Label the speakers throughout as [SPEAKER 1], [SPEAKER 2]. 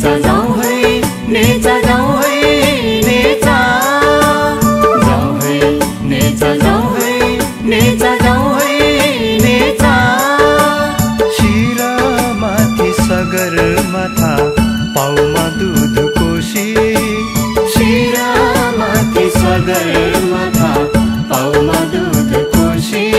[SPEAKER 1] नेचा जाऊ है नेचा जाऊ है नेचा जाऊ है नेचा जाऊ है नेचा जाऊ है नेचा
[SPEAKER 2] शिरा माथि सगरमाथा पाउमा दूध कोशी
[SPEAKER 1] शिरा माथि सगरमाथा पाउमा दूध कोशी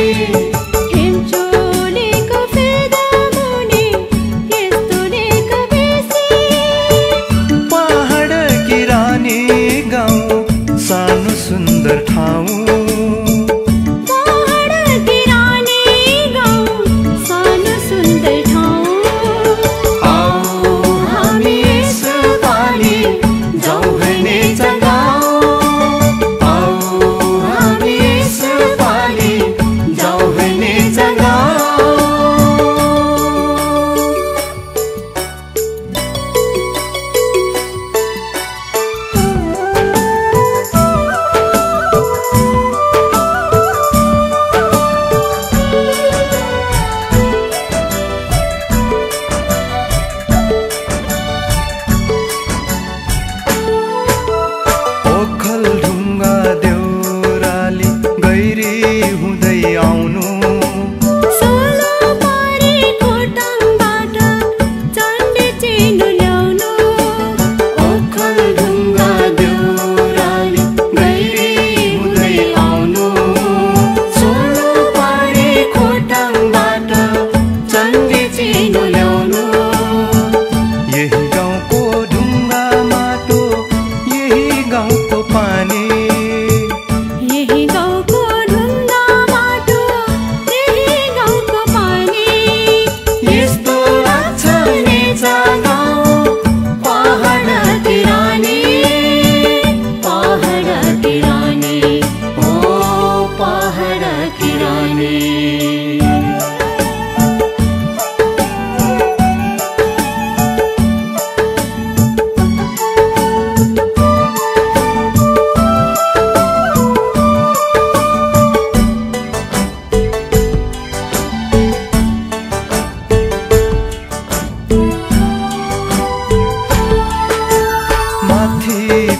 [SPEAKER 2] सानो सुन्दर ठाउँ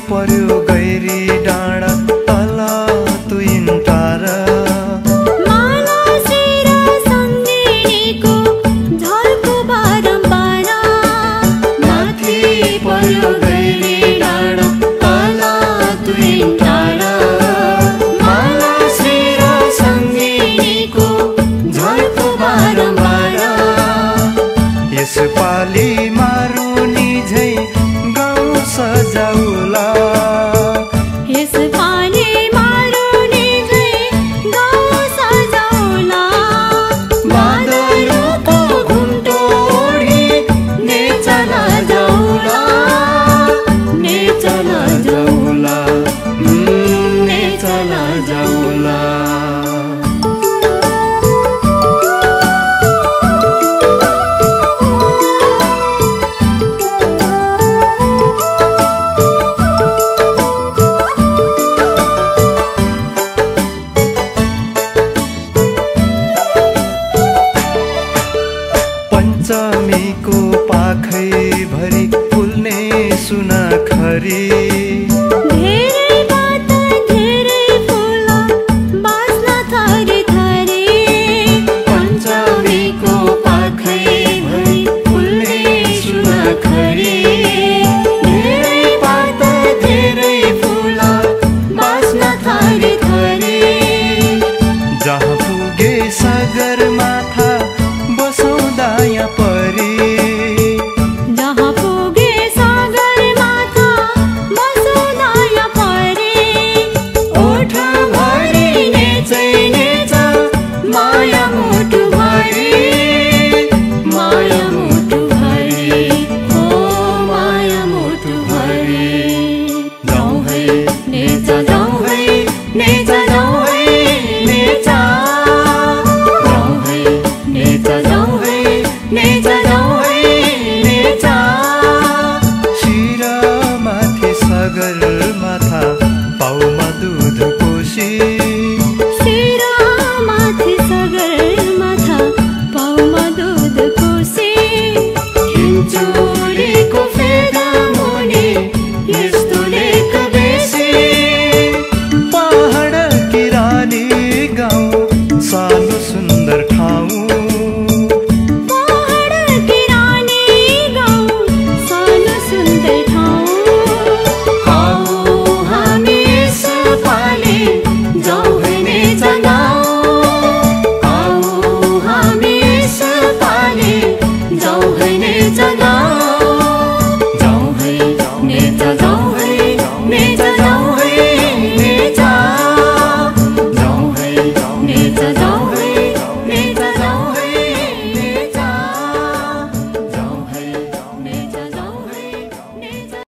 [SPEAKER 2] पर्यो गैरी डाँडा तल तुइन टारा
[SPEAKER 3] माला सिरा सम्झिनेको झल्को बारम्बार
[SPEAKER 1] माथि पर्यो गैरी डाँडा तल तुइन टारा माला सिरा सम्झिनेको झल्को बारम्बार
[SPEAKER 2] यसपालि मारुनी झै गाउँ सजाउला पञ्चमीको पाखै भरि फुल्ने सुनाखरी
[SPEAKER 3] धेरै बात धेरै फुल बाँच्न थरी थरी
[SPEAKER 1] पञ्चमीको पाखै भरि फुल्ने सुनाखरी धेरै बात धेरै फुल बाँच्न थरी थरी
[SPEAKER 2] जहाँ पुगे सागरमा